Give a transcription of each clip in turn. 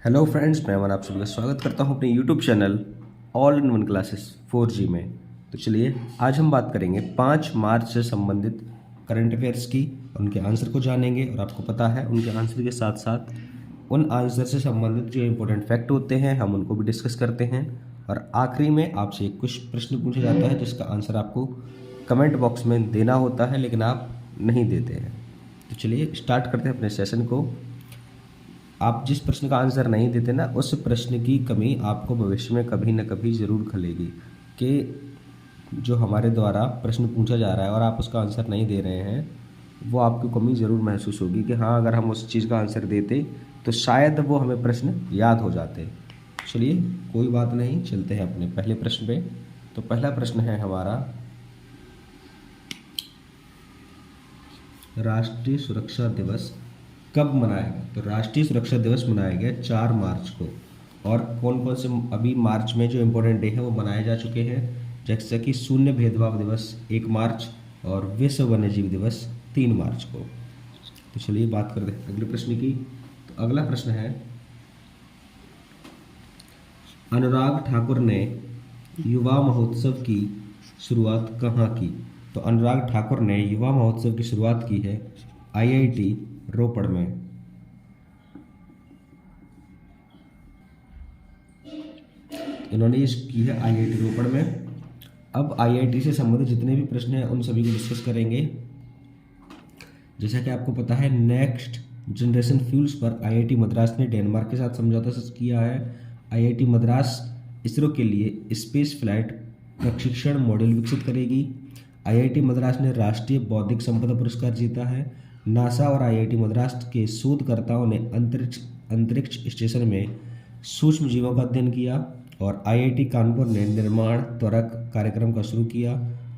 Hello friends, मैं अमन आप सभी का स्वागत करता हूं अपने YouTube channel all in one classes 4G में। तो चलिए आज हम बात करेंगे 5 मार्च से संबंधित करंट अफेयर्स की। उनके आंसर को जानेंगे और आपको पता है उनके आंसर के साथ साथ उन आंसर से संबंधित जो इंपॉर्टेंट फैक्ट होते हैं हम उनको भी डिस्कस करते हैं। और आखिरी में आपसे कुछ प्रश्न पूछा जाता है जिसका आंसर आपको कमेंट बॉक्स में देना होता है, लेकिन आप नहीं देते हैं। तो चलिए स्टार्ट करते हैं अपने सेशन को। आप जिस प्रश्न का आंसर नहीं देते ना, उस प्रश्न की कमी आपको भविष्य में कभी न कभी ज़रूर खलेगी कि जो हमारे द्वारा प्रश्न पूछा जा रहा है और आप उसका आंसर नहीं दे रहे हैं, वो आपको कमी ज़रूर महसूस होगी कि हाँ, अगर हम उस चीज़ का आंसर देते तो शायद वो हमें प्रश्न याद हो जाते। चलिए कोई बात नहीं, चलते हैं अपने पहले प्रश्न पे। तो पहला प्रश्न है हमारा, राष्ट्रीय सुरक्षा दिवस कब मनाया गया? तो राष्ट्रीय सुरक्षा दिवस मनाया गया 4 मार्च को। और कौन कौन से अभी मार्च में जो इम्पोर्टेंट डे हैं वो मनाए जा चुके हैं, जैसे कि शून्य भेदभाव दिवस 1 मार्च और विश्व वन्यजीव दिवस 3 मार्च को। तो चलिए बात करते हैं अगले प्रश्न की। तो अगला प्रश्न है, अनुराग ठाकुर ने युवा महोत्सव की शुरुआत कहाँ की? तो अनुराग ठाकुर ने युवा महोत्सव की शुरुआत की है IIT रोपड़ में। इन्होंने ये की है IIT रोपड़ में। अब IIT से संबंधित जितने भी प्रश्न हैं उन सभी को डिस्कस करेंगे। जैसा कि आपको पता है, नेक्स्ट जनरेशन फ्यूल्स पर IIT मद्रास ने डेनमार्क के साथ समझौता किया है। IIT मद्रास इसरो के लिए स्पेस फ्लाइट प्रशिक्षण मॉडल विकसित करेगी। IIT मद्रास ने राष्ट्रीय बौद्धिक संपदा पुरस्कार जीता है। नासा और IIT मद्रास के शोधकर्ताओं ने अंतरिक्ष स्टेशन में सूक्ष्म जीवों का अध्ययन किया। और IIT कानपुर ने निर्माण त्वरक कार्यक्रम का शुरू किया।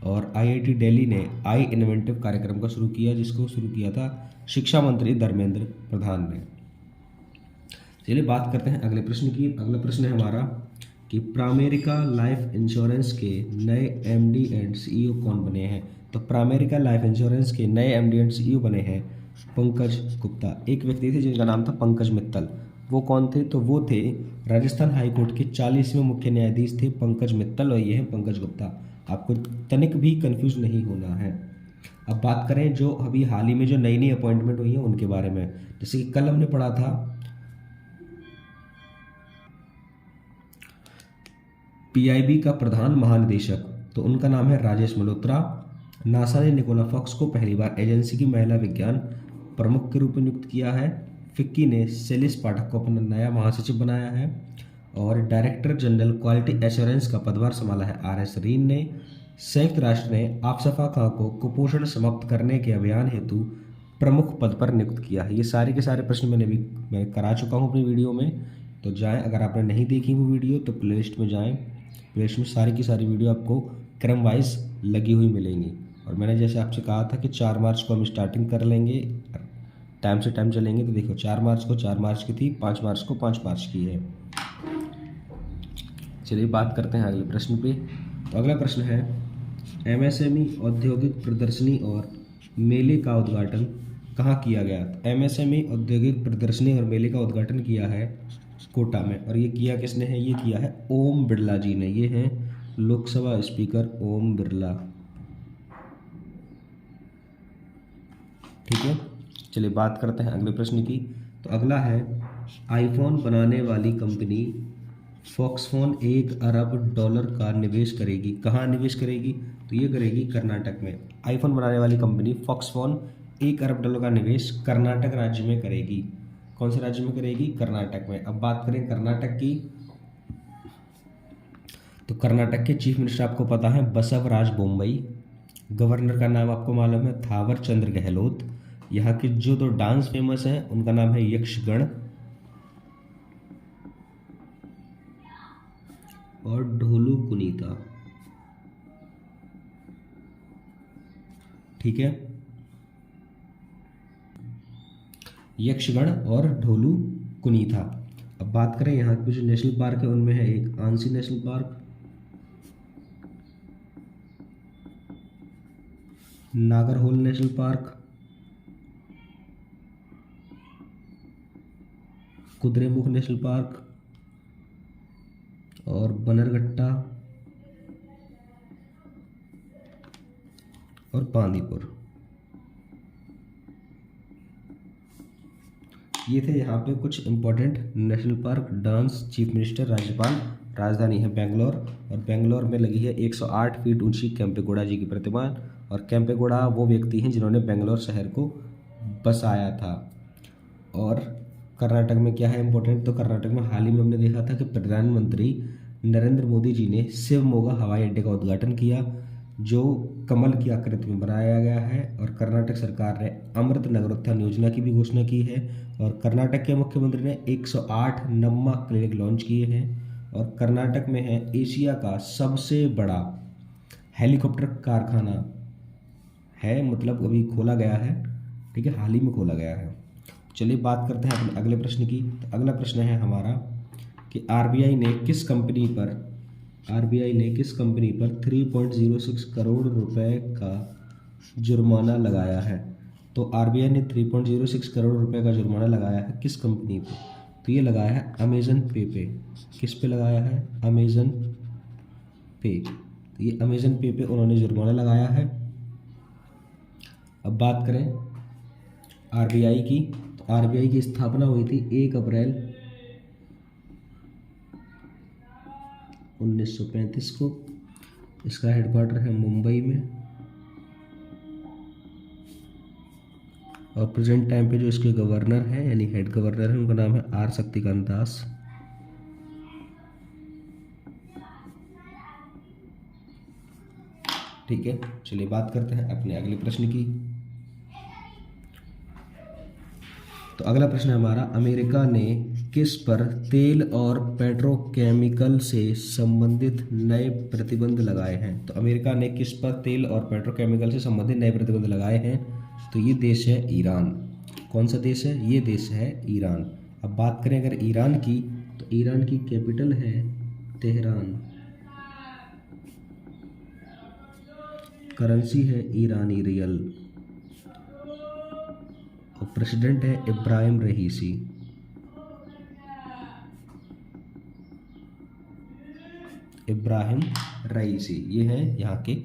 और IIT दिल्ली ने आई इन्वेंटिव कार्यक्रम का शुरू किया, जिसको शुरू किया था शिक्षा मंत्री धर्मेंद्र प्रधान ने। चलिए बात करते हैं अगले प्रश्न की। अगला प्रश्न है हमारा कि प्रामेरिका लाइफ इंश्योरेंस के नए MD एंड CEO कौन बने हैं? तो प्रामेरिका लाइफ इंश्योरेंस के नए MD एंड CEO बने हैं पंकज गुप्ता। एक व्यक्ति थे जिनका नाम था पंकज मित्तल। वो कौन थे? तो वो थे राजस्थान हाई कोर्ट के 40वें मुख्य न्यायाधीश थे पंकज मित्तल, और ये हैं पंकज गुप्ता। आपको तनिक भी कंफ्यूज नहीं होना है। अब बात करें जो अभी हाल ही में जो नई नई अपॉइंटमेंट हुई है उनके बारे में। जैसे कि कल हमने पढ़ा था PIB का प्रधान महानिदेशक, तो उनका नाम है राजेश मल्होत्रा। नासा ने निकोला फॉक्स को पहली बार एजेंसी की महिला विज्ञान प्रमुख के रूप में नियुक्त किया है। फिक्की ने सेलिस पाठक को अपना नया महासचिव बनाया है। और डायरेक्टर जनरल क्वालिटी एश्योरेंस का पदभार संभाला है RS रीन ने। संयुक्त राष्ट्र ने आफसफा खां को कुपोषण समाप्त करने के अभियान हेतु प्रमुख पद पर नियुक्त किया है। ये सारे के सारे प्रश्न मैं करा चुका हूँ अपनी वीडियो में। तो जाएं, अगर आपने नहीं देखी वो वीडियो तो प्लेलिस्ट में जाएं। प्लेलिस्ट में सारी की सारी वीडियो आपको क्रम वाइज लगी हुई मिलेंगी। और मैंने जैसे आपसे कहा था कि 4 मार्च को हम स्टार्टिंग कर लेंगे, टाइम से टाइम चलेंगे। तो देखो 4 मार्च को 4 मार्च की थी, 5 मार्च को 5 मार्च की है। चलिए बात करते हैं अगले प्रश्न पे। तो अगला प्रश्न है, MSME औद्योगिक प्रदर्शनी और मेले का उद्घाटन कहाँ किया गया? MSME औद्योगिक प्रदर्शनी और मेले का उद्घाटन किया है कोटा में। और ये किया किसने है? ये किया है ओम बिरला जी ने। ये हैं लोकसभा स्पीकर ओम बिरला। ठीक है, चलिए बात करते हैं अगले प्रश्न की। तो अगला है, आईफोन बनाने वाली कंपनी फॉक्सफोन $1 अरब का निवेश करेगी। कहाँ निवेश करेगी? तो ये करेगी कर्नाटक में। आईफोन बनाने वाली कंपनी फॉक्सफोन $1 अरब का निवेश कर्नाटक राज्य में करेगी। कौन से राज्य में करेगी? कर्नाटक में। अब बात करें कर्नाटक की, तो कर्नाटक के चीफ मिनिस्टर आपको पता है बसवराज बोम्मई। गवर्नर का नाम आपको मालूम है थावर चंद्र गहलोत। यहाँ के जो 2 डांस फेमस हैं उनका नाम है यक्षगण और ढोलू कुनीता। ठीक है, यक्षगण और ढोलू कुनीता। अब बात करें यहाँ के जो नेशनल पार्क है उनमें है एक ANSI national park, Nagarhole national park, Kudremukh national park और बनरघट्टा और बांदीपुर। ये थे यहाँ पे कुछ important national park, dance, chief minister, राज्यपाल, राजधानी है बेंगलोर, और बेंगलोर में लगी है 108 फीट ऊंची केम्पेगौड़ा जी की प्रतिमा। और केम्पेगौड़ा वो व्यक्ति हैं जिन्होंने बेंगलोर शहर को बसाया था। और कर्नाटक में क्या है इंपॉर्टेंट, तो कर्नाटक में हाल ही में हमने देखा था कि प्रधानमंत्री नरेंद्र मोदी जी ने शिवमोगा हवाई अड्डे का उद्घाटन किया, जो कमल की आकृति में बनाया गया है। और कर्नाटक सरकार ने अमृत नगरोत्थान योजना की भी घोषणा की है। और कर्नाटक के मुख्यमंत्री ने 108 नम्मा क्लिनिक लॉन्च किए हैं। और कर्नाटक में है एशिया का सबसे बड़ा हेलीकॉप्टर कारखाना है, मतलब अभी खोला गया है, ठीक है, हाल ही में खोला गया है। चलिए बात करते हैं अपने अगले प्रश्न की। तो अगला प्रश्न है हमारा कि आरबीआई ने किस कंपनी पर 3.06 करोड़ रुपए का जुर्माना लगाया है। तो आरबीआई ने 3.06 करोड़ रुपए का जुर्माना लगाया है किस कंपनी पे, तो ये लगाया है अमेज़न पे। किस पे लगाया है, अमेज़न पे। तो ये अमेज़न पे उन्होंने जुर्माना लगाया है। अब बात करें आरबीआई की, तो आरबीआई की स्थापना हुई थी 1 अप्रैल 1935 को। इसका हेडक्वार्टर है मुंबई में। और प्रेजेंट टाइम पे जो इसके गवर्नर हैं यानी हेड गवर्नर हैं उनका नाम है आर शक्तिकांत दास। ठीक है, चलिए बात करते हैं अपने अगले प्रश्न की। तो अगला प्रश्न है हमारा, अमेरिका ने किस पर तेल और पेट्रोकेमिकल से संबंधित नए प्रतिबंध लगाए हैं। तो अमेरिका ने किस पर तेल और पेट्रोकेमिकल से संबंधित नए प्रतिबंध लगाए हैं, तो ये देश है ईरान। कौन सा देश है, ये देश है ईरान। अब बात करें अगर ईरान की, तो ईरान की कैपिटल है तेहरान, करेंसी है ईरानी रियल, और प्रेसिडेंट है इब्राहिम रईसी। इब्राहिम रईसी ये है यहाँ के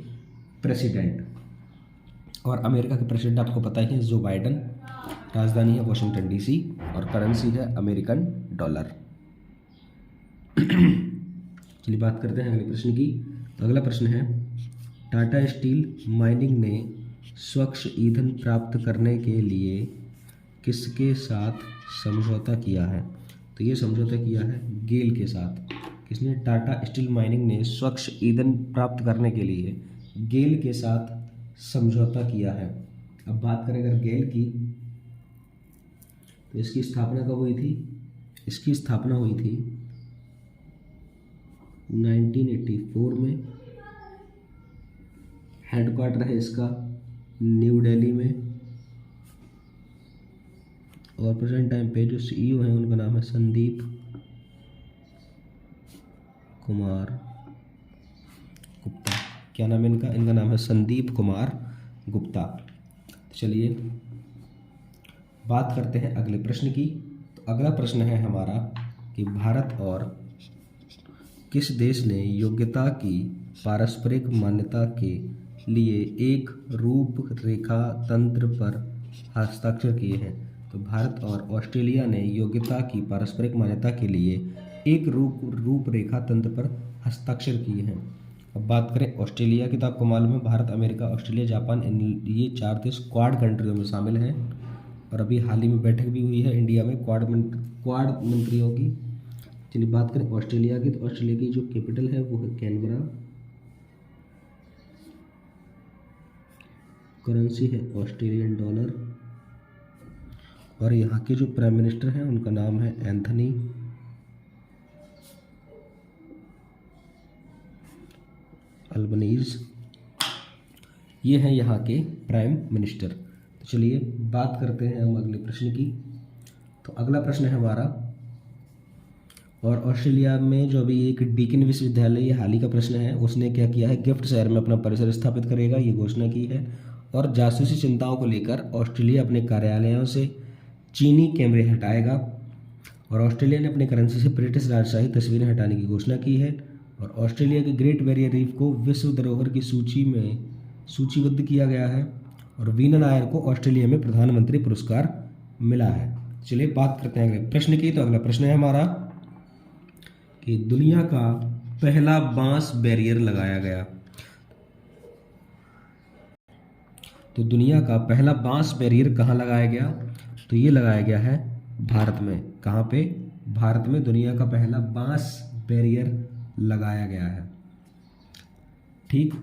प्रेसिडेंट। और अमेरिका के प्रेसिडेंट आपको पता ही है जो बाइडन। राजधानी है वॉशिंगटन डीसी और करेंसी है अमेरिकन डॉलर। चलिए बात करते हैं अगले प्रश्न की। तो अगला प्रश्न है, टाटा स्टील माइनिंग ने स्वच्छ ईंधन प्राप्त करने के लिए किसके साथ समझौता किया है। तो ये समझौता किया है गेल के साथ। किसने, टाटा स्टील माइनिंग ने स्वच्छ ईंधन प्राप्त करने के लिए गेल के साथ समझौता किया है। अब बात करें अगर गेल की, तो इसकी स्थापना कब हुई थी, इसकी स्थापना हुई थी 1984 में। हेडक्वार्टर है इसका न्यू दिल्ली में। और प्रेजेंट टाइम पे जो सीईओ हैं उनका नाम है संदीप कुमार गुप्ता। क्या नाम है इनका, इनका नाम है संदीप कुमार गुप्ता। चलिए बात करते हैं अगले प्रश्न की। तो अगला प्रश्न है हमारा कि भारत और किस देश ने योग्यता की पारस्परिक मान्यता के लिए एक रूपरेखा तंत्र पर हस्ताक्षर किए हैं। तो भारत और ऑस्ट्रेलिया ने योग्यता की पारस्परिक मान्यता के लिए एक रूपरेखा तंत्र पर हस्ताक्षर किए हैं। अब बात करें ऑस्ट्रेलिया की, तो आपको मालूम है भारत, अमेरिका, ऑस्ट्रेलिया, जापान, ये 4 देश क्वाड कंट्रियों में शामिल हैं। और अभी हाल ही में बैठक भी हुई है इंडिया में क्वाड मंत्रियों की। चलिए बात करें ऑस्ट्रेलिया की, तो ऑस्ट्रेलिया की जो कैपिटल है वो है कैनबरा, करेंसी है ऑस्ट्रेलियन डॉलर, और यहाँ के जो प्राइम मिनिस्टर हैं उनका नाम है एंथनी अल्बनीज। ये हैं यहाँ के प्राइम मिनिस्टर। तो चलिए बात करते हैं हम अगले प्रश्न की। तो अगला प्रश्न है हमारा, और ऑस्ट्रेलिया में जो अभी एक डीकिन विश्वविद्यालय, ये हाल ही का प्रश्न है, उसने क्या किया है, गिफ्ट शहर में अपना परिसर स्थापित करेगा, ये घोषणा की है। और जासूसी चिंताओं को लेकर ऑस्ट्रेलिया अपने कार्यालयों से चीनी कैमरे हटाएगा। और ऑस्ट्रेलिया ने अपनी करेंसी से ब्रिटिश राजशाही तस्वीरें हटाने की घोषणा की है। और ऑस्ट्रेलिया के ग्रेट बैरियर रीफ को विश्व धरोहर की सूची में सूचीबद्ध किया गया है। और वीना नायर को ऑस्ट्रेलिया में प्रधानमंत्री पुरस्कार मिला है। चलिए बात करते हैं अगले प्रश्न की। तो अगला प्रश्न है हमारा कि दुनिया का पहला बांस बैरियर लगाया गया। तो दुनिया का पहला बांस बैरियर कहाँ लगाया गया? तो ये लगाया गया है भारत में। कहाँ पे? भारत में दुनिया का पहला बांस बैरियर लगाया गया है। ठीक,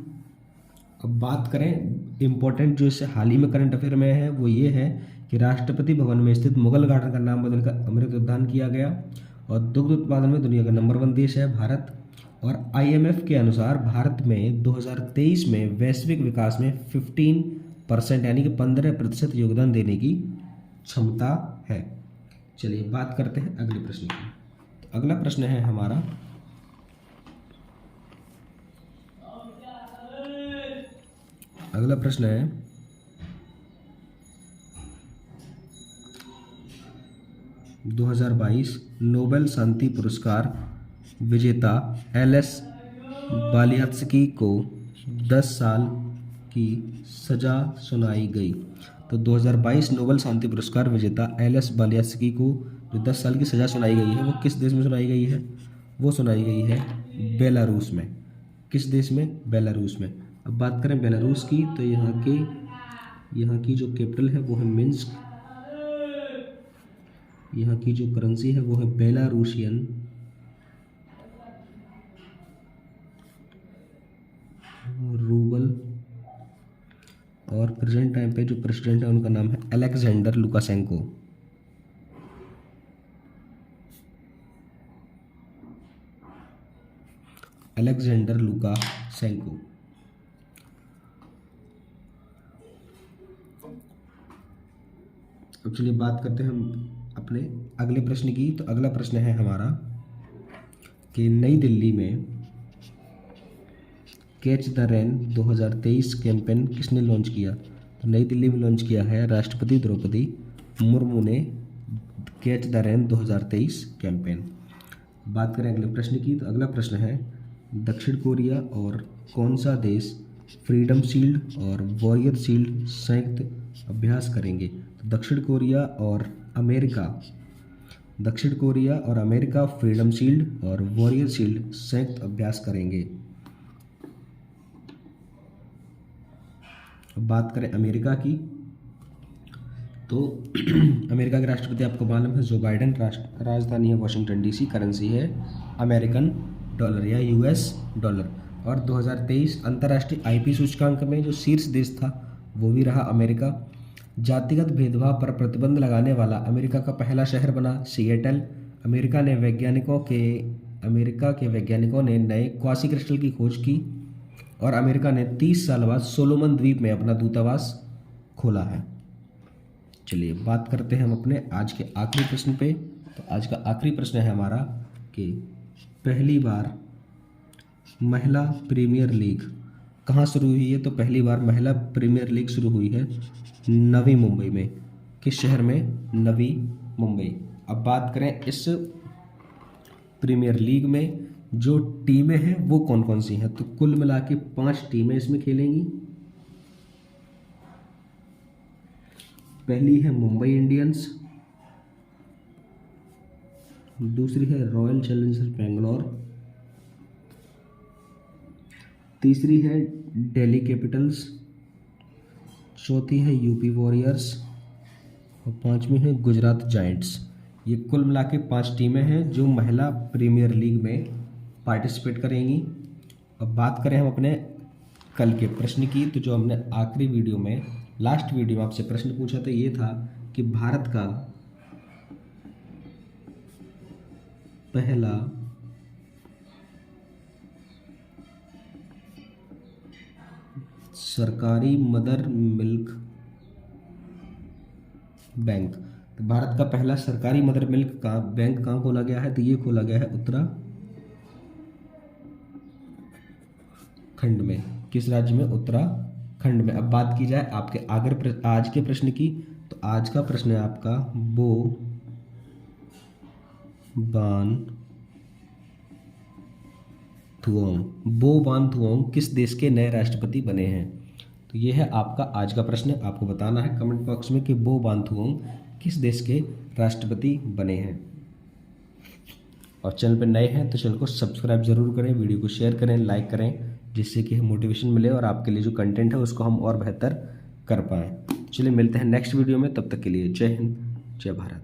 अब बात करें इम्पोर्टेंट जो इससे हाल ही में करंट अफेयर में है वो ये है कि राष्ट्रपति भवन में स्थित मुगल गार्डन का नाम बदलकर अमृत उद्यान किया गया। और दुग्ध उत्पादन में दुनिया का नंबर 1 देश है भारत। और IMF के अनुसार भारत में 2023 में वैश्विक विकास में 15% यानी कि 15% योगदान देने की क्षमता है। चलिए बात करते हैं अगले प्रश्न की। तो अगला प्रश्न है हमारा अगला प्रश्न है 2022 नोबेल शांति पुरस्कार विजेता LS बालियात्स्की को 10 साल की सजा सुनाई गई। तो 2022 नोबेल शांति पुरस्कार विजेता LS बालियात्स्की को जो 10 साल की सजा सुनाई गई है वो किस देश में सुनाई गई है? वो सुनाई गई है बेलारूस में। किस देश में? बेलारूस में। अब बात करें बेलारूस की तो यहाँ की जो कैपिटल है वो है मिन्स्क। यहाँ की जो करेंसी है वो है बेलारूसियन रूबल। और प्रेजेंट टाइम पे जो प्रेसिडेंट है उनका नाम है अलेक्जेंडर लुकाशेंको। Alexander Lukashenko. अब चलिए बात करते हैं हम अपने अगले प्रश्न की। तो अगला प्रश्न है हमारा कि नई दिल्ली में कैच द रेन 2023 कैंपेन किसने लॉन्च किया? तो नई दिल्ली में लॉन्च किया है राष्ट्रपति द्रौपदी मुर्मू ने कैच द रेन 2023 कैंपेन। बात करें अगले प्रश्न की। तो अगला प्रश्न है दक्षिण कोरिया और कौन सा देश फ्रीडम शील्ड और वॉरियर शील्ड संयुक्त अभ्यास करेंगे? तो दक्षिण कोरिया और अमेरिका फ्रीडम शील्ड और वॉरियर शील्ड संयुक्त अभ्यास करेंगे। अब बात करें अमेरिका की तो अमेरिका के राष्ट्रपति आपको मालूम है जो बाइडेन। राजधानी है वाशिंगटन DC। करेंसी है अमेरिकन डॉलर या US डॉलर। और 2023 अंतर्राष्ट्रीय IP सूचकांक में जो शीर्ष देश था वो भी रहा अमेरिका। जातिगत भेदभाव पर प्रतिबंध लगाने वाला अमेरिका का पहला शहर बना सिएटल। अमेरिका के वैज्ञानिकों ने नए क्वासी क्रिस्टल की खोज की। और अमेरिका ने 30 साल बाद सोलोमन द्वीप में अपना दूतावास खोला है। चलिए बात करते हैं हम अपने आज के आखिरी प्रश्न पे। तो आज का आखिरी प्रश्न है हमारा कि पहली बार महिला प्रीमियर लीग कहाँ शुरू हुई है? तो पहली बार महिला प्रीमियर लीग शुरू हुई है नवी मुंबई में। किस शहर में? नवी मुंबई। अब बात करें इस प्रीमियर लीग में जो टीमें हैं वो कौन कौन सी हैं? तो कुल मिला के 5 टीमें इसमें खेलेंगी। पहली है मुंबई इंडियंस, दूसरी है रॉयल चैलेंजर्स बेंगलोर, तीसरी है दिल्ली कैपिटल्स, चौथी है यूपी वॉरियर्स और 5वीं है गुजरात जायंट्स। ये कुल मिला के 5 टीमें हैं जो महिला प्रीमियर लीग में पार्टिसिपेट करेंगी। अब बात करें हम अपने कल के प्रश्न की। तो जो हमने आखिरी वीडियो में लास्ट वीडियो में आपसे प्रश्न पूछा था ये था कि भारत का पहला सरकारी मदर मिल्क बैंक, तो भारत का पहला सरकारी मदर मिल्क का बैंक कहाँ खोला गया है? तो ये खोला गया है उत्तराखंड में। किस राज्य में? उत्तराखंड में। अब बात की जाए आपके आज के प्रश्न की। तो आज का प्रश्न है आपका बान थुओंग, बो बान थुओंग किस देश के नए राष्ट्रपति बने हैं? तो ये है आपका आज का प्रश्न। आपको बताना है कमेंट बॉक्स में कि बो बान थुओंग किस देश के राष्ट्रपति बने हैं। और चैनल पर नए हैं तो चैनल को सब्सक्राइब जरूर करें, वीडियो को शेयर करें, लाइक करें, जिससे कि मोटिवेशन मिले और आपके लिए जो कंटेंट है उसको हम और बेहतर कर पाएँ। चलिए मिलते हैं नेक्स्ट वीडियो में, तब तक के लिए जय हिंद, जय भारत।